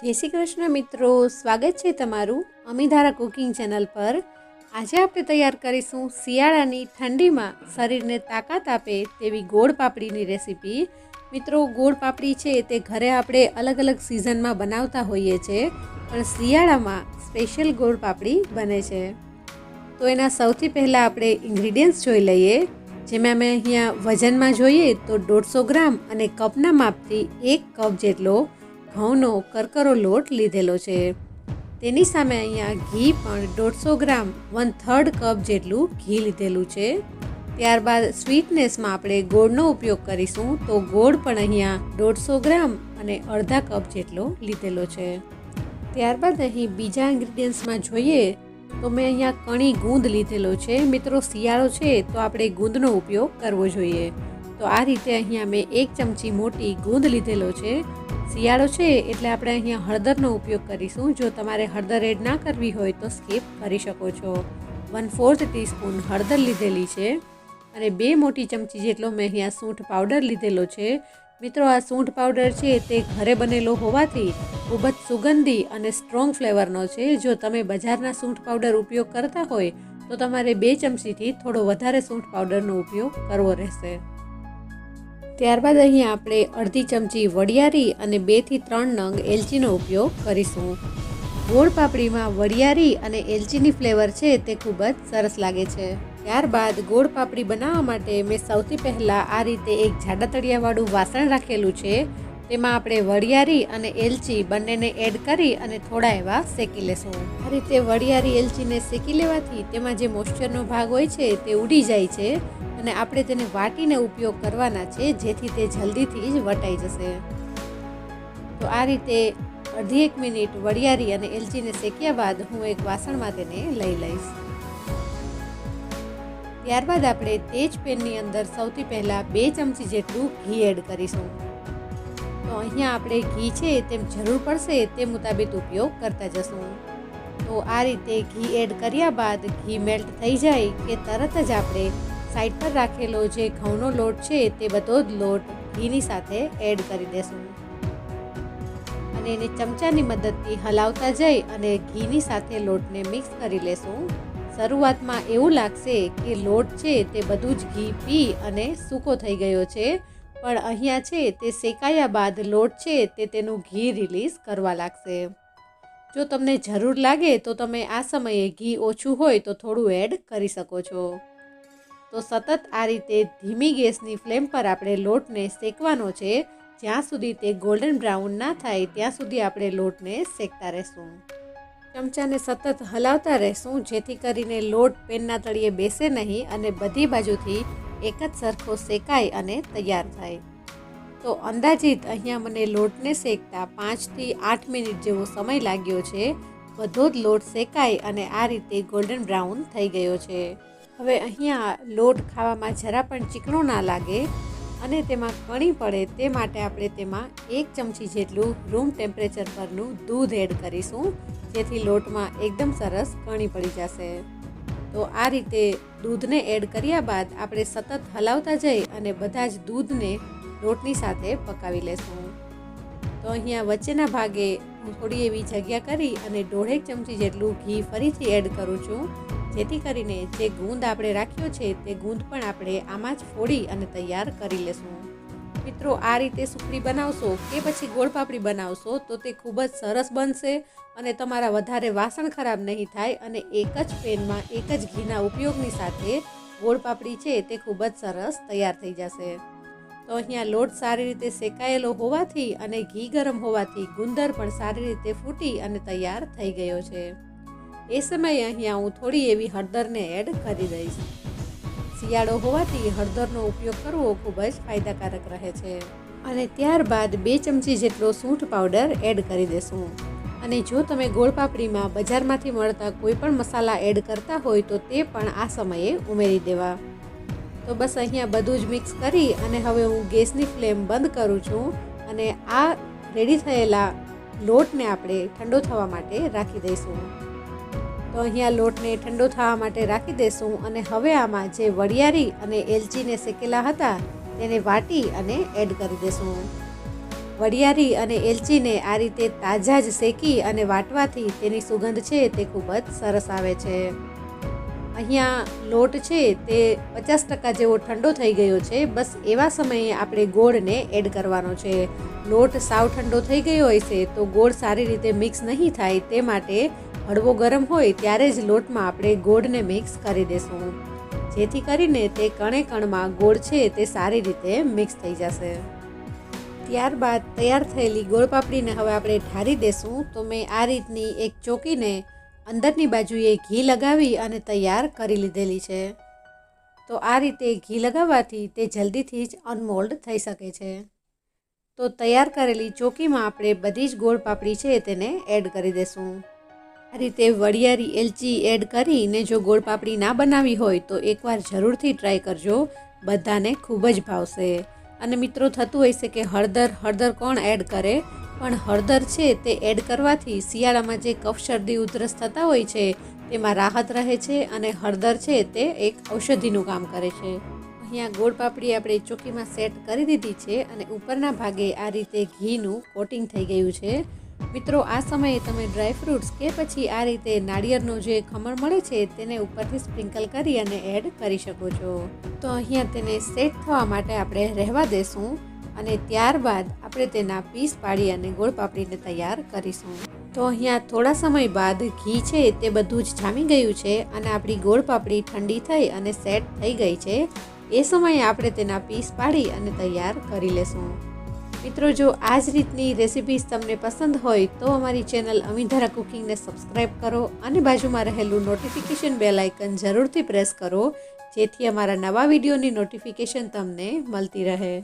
જય શ્રી કૃષ્ણ મિત્રો, સ્વાગત છે તમારું અમીધારા કુકિંગ ચેનલ પર। આજે આપણે તૈયાર કરીશું શિયાળાની ઠંડીમાં શરીરને તાકાત આપે તેવી ગોળ પાપડીની રેસીપી। મિત્રો, ગોળ પાપડી છે તે ઘરે આપણે અલગ અલગ સિઝનમાં બનાવતા હોઈએ છીએ, પણ શિયાળામાં સ્પેશિયલ ગોળ પાપડી બને છે। તો એના સૌથી પહેલાં આપણે ઇન્ગ્રીડિયન્ટ્સ જોઈ લઈએ, જેમાં અમે અહીંયા વજનમાં જોઈએ તો 150 ગ્રામ અને કપના માપથી 1 કપ જેટલો ઘઉંનો કરકરો લોટ લીધેલો છે। તેની સામે અહીંયા ઘી પણ 150 ગ્રામ 1/3 કપ જેટલું ઘી લીધેલું છે। ત્યારબાદ સ્વીટનેસમાં આપણે ગોળનો ઉપયોગ કરીશું, તો ગોળ પણ અહીંયા 150 ગ્રામ અને અડધા કપ જેટલો લીધેલો છે। ત્યારબાદ અહીં બીજા ઇન્ગ્રીડિયન્ટ્સમાં જોઈએ તો મેં અહીંયા કણી ગુંદ લીધેલો છે। મિત્રો, શિયાળો છે તો આપણે ગુંદનો ઉપયોગ કરવો જોઈએ। તો આ રીતે અહીંયા મેં 1 ચમચી મોટી ગુંદ લીધેલો છે। શિયાળો છે એટલે આપણે અહીંયા હળદરનો ઉપયોગ કરીશું। જો તમારે હળદર એડ ના કરવી હોય તો સ્કીપ કરી શકો છો। 1/4 ટીસ્પૂન હળદર લીધેલી છે અને 2 મોટી ચમચી જેટલો મેં અહીંયા સૂંઠ પાવડર લીધેલો છે। મિત્રો, આ સૂંઠ પાવડર છે તે ઘરે બનેલો હોવાથી ખૂબ જ સુગંધી અને સ્ટ્રોંગ ફ્લેવરનો છે। જો તમે બજારના સૂંઠ પાવડર ઉપયોગ કરતા હોય તો તમારે 2 ચમચીથી થોડો વધારે સૂંઠ પાવડરનો ઉપયોગ કરવો રહેશે। ત્યારબાદ અહીંયા આપણે અડધી ચમચી વરિયાળી અને 2 થી 3 નંગ એલચીનો ઉપયોગ કરીશું। ગોળ પાપડીમાં વરિયાળી અને એલચીની ફ્લેવર છે તે ખૂબ જ સરસ લાગે છે। ત્યારબાદ ગોળ પાપડી બનાવવા માટે મેં સૌથી પહેલાં આ રીતે એક જાડા તળિયાવાળું વાસણ રાખેલું છે। તેમાં આપણે વરિયાળી અને એલચી બંનેને એડ કરી અને થોડા એવા શેકી લેશું। આ રીતે વરિયાળી એલચીને શેકી લેવાથી તેમાં જે મોઇસ્ચરનો ભાગ હોય છે તે ઉડી જાય છે અને આપણે તેને વાટીને ઉપયોગ કરવાના છે, જેથી તે જલ્દીથી જ વટાઈ જશે। તો આ રીતે અડધી 1 મિનિટ વરિયાળી અને એલચીને શેક્યા બાદ હું એક વાસણમાં તેને લઈ લઈશ। ત્યારબાદ આપણે તે જ પેનની અંદર સૌથી પહેલાં 2 ચમચી જેટલું ઘી એડ કરીશું। તો અહીંયા આપણે ઘી છે તેમ જરૂર પડશે તે મુતાબિક ઉપયોગ કરતા જશું। તો આ રીતે ઘી એડ કર્યા બાદ ઘી મેલ્ટ થઈ જાય કે તરત જ આપણે સાઈડ પર રાખેલો જે ઘઉંનો લોટ છે તે બધો જ લોટ ઘીની સાથે એડ કરી દેશું અને એને ચમચાની મદદથી હલાવતા જઈ અને ઘીની સાથે લોટને મિક્સ કરી લેશું। શરૂઆતમાં એવું લાગશે કે લોટ છે તે બધું જ ઘી પી અને સૂકો થઈ ગયો છે, પણ અહીંયા છે તે શેકાયા બાદ લોટ છે તે તેનું ઘી રિલીઝ કરવા લાગશે। જો તમને જરૂર લાગે તો તમે આ સમયે ઘી ઓછું હોય તો થોડું એડ કરી શકો છો। તો સતત આ રીતે ધીમી ગેસની ફ્લેમ પર આપણે લોટને શેકવાનો છે। જ્યાં સુધી તે ગોલ્ડન બ્રાઉન ના થાય ત્યાં સુધી આપણે લોટને શેકતા રહેશું। ચમચાને સતત હલાવતા રહેશું, જેથી કરીને લોટ પેનના તળિયે બેસે નહીં અને બધી બાજુથી એક જ સરખો શેકાય અને તૈયાર થાય। તો અંદાજિત અહીંયા મને લોટને શેકતા 5 થી 8 મિનિટ જેવો સમય લાગ્યો છે। બધો જ લોટ શેકાય અને આ રીતે ગોલ્ડન બ્રાઉન થઈ ગયો છે। હવે અહીંયા લોટ ખાવામાં જરા પણ ચીકણો ના લાગે અને તેમાં કણી પડે તે માટે આપણે તેમાં 1 ચમચી જેટલું રૂમ ટેમ્પરેચર પરનું દૂધ એડ કરીશું, જેથી લોટમાં એકદમ સરસ કણી પડી જશે। તો આ રીતે દૂધને એડ કર્યા બાદ આપણે સતત હલાવતા જઈ અને બધા જ દૂધને લોટની સાથે પકાવી લેશું। તો અહીંયા વચ્ચેના ભાગે હું થોડી એવી જગ્યા કરી અને 1.5 ચમચી જેટલું ઘી ફરીથી એડ કરું છું, જેથી કરીને જે ગુંદ આપણે રાખ્યો છે તે ગુંદ પણ આપણે આમાં જ ફોડી અને તૈયાર કરી લેશું। મિત્રો, આ રીતે સુખડી બનાવશો કે પછી ગોળ પાપડી બનાવશો તો તે ખૂબ જ સરસ બનશે અને તમારા વધારે વાસણ ખરાબ નહીં થાય અને એક જ પેનમાં એક જ ઘીના ઉપયોગની સાથે ગોળ પાપડી છે તે ખૂબ જ સરસ તૈયાર થઈ જશે। તો અહીંયા લોટ સારી રીતે શેકાયેલો હોવાથી અને ઘી ગરમ હોવાથી ગુંદર પણ સારી રીતે ફૂટી અને તૈયાર થઈ ગયો છે। એ સમયે અહીંયા હું થોડી એવી હળદરને એડ કરી દઈશ। શિયાળો હોવાથી હળદરનો ઉપયોગ કરવો ખૂબ જ ફાયદાકારક રહે છે। અને ત્યારબાદ 2 ચમચી જેટલો સૂંઠ પાવડર એડ કરી દેશું। અને જો તમે ગોળ પાપડીમાં બજારમાંથી મળતા કોઈ પણ મસાલા એડ કરતા હોય તો તે પણ આ સમયે ઉમેરી દેવા। તો બસ અહીંયા બધું જ મિક્સ કરી અને હવે હું ગેસની ફ્લેમ બંધ કરું છું અને આ રેડી થયેલા લોટને આપણે ઠંડો થવા માટે રાખી દઈશું। તો અહીંયા લોટને ઠંડો થવા માટે રાખી દઈશું અને હવે આમાં જે વરિયાળી અને એલચીને શેકેલા હતા તેને વાટી અને એડ કરી દઈશું। વરિયાળી અને એલચીને આ રીતે તાજા જ શેકી અને વાટવાથી તેની સુગંધ છે તે ખૂબ જ સરસ આવે છે। અહીંયા લોટ છે તે 50% જેવો ઠંડો થઈ ગયો છે। બસ એવા સમયે આપણે ગોળને એડ કરવાનો છે। લોટ સાવ ઠંડો થઈ ગયો હોય છે તો ગોળ સારી રીતે મિક્સ નહીં થાય, તે માટે હળવો ગરમ હોય ત્યારે જ લોટમાં આપણે ગોળને મિક્સ કરી દેશું, જેથી કરીને તે કણે કણમાં ગોળ છે તે સારી રીતે મિક્સ થઈ જશે। ત્યારબાદ તૈયાર થયેલી ગોળ પાપડીને હવે આપણે ઠારી દેશું। તો મેં આ રીતની એક ચોકીને અંદરની બાજુએ ઘી લગાવી અને તૈયાર કરી લીધેલી છે। તો આ રીતે ઘી લગાવવાથી તે જલ્દીથી જ અનમોલ્ડ થઈ શકે છે। તો તૈયાર કરેલી ચોકીમાં આપણે બધી જ ગોળ પાપડી છે તેને એડ કરી દેશું। આ રીતે વરિયાળી એલચી એડ કરીને જો ગોળ પાપડી ના બનાવી હોય તો એકવાર જરૂરથી ટ્રાય કરજો, બધાને ખૂબ જ ભાવશે। અને મિત્રો થતું હોય છે કે હળદર કોણ એડ કરે, પણ હળદર છે તે એડ કરવાથી શિયાળામાં જે કફ શરદી ઉધરસ થતા હોય છે તેમાં રાહત રહે છે અને હળદર છે તે એક ઔષધિનું કામ કરે છે। અહીંયા ગોળ પાપડી આપણે ચોકીમાં સેટ કરી દીધી છે અને ઉપરના ભાગે આ રીતે ઘીનું કોટિંગ થઈ ગયું છે। મિત્રો આ સમયે તમે ડ્રાયફ્રૂટ્સ કે પછી આ રીતે નાળિયેરનું જે ખમણ મળે છે તેને ઉપરથી સ્પ્રિંકલ કરી અને એડ કરી શકો છો। તો અહીંયા તેને સેટ થવા માટે આપણે રહેવા દેશું અને ત્યારબાદ આપણે તેના પીસ પાડી અને ગોળ પાપડીને તૈયાર કરીશું। તો અહીંયા થોડા સમય બાદ ઘી છે તે બધું જ જામી ગયું છે અને આપણી ગોળ પાપડી ઠંડી થઈ અને સેટ થઈ ગઈ છે। એ સમયે આપણે તેના પીસ પાડી અને તૈયાર કરી લેશું। મિત્રો જો આ જ રીતની રેસિપીઝ તમને પસંદ હોય તો અમારી ચેનલ અમીધારા કુકિંગને સબસ્ક્રાઈબ કરો અને બાજુમાં રહેલું નોટિફિકેશન બેલ આઇકન જરૂરથી પ્રેસ કરો, જેથી અમારા નવા વિડીયોની નોટિફિકેશન તમને મળતી રહે।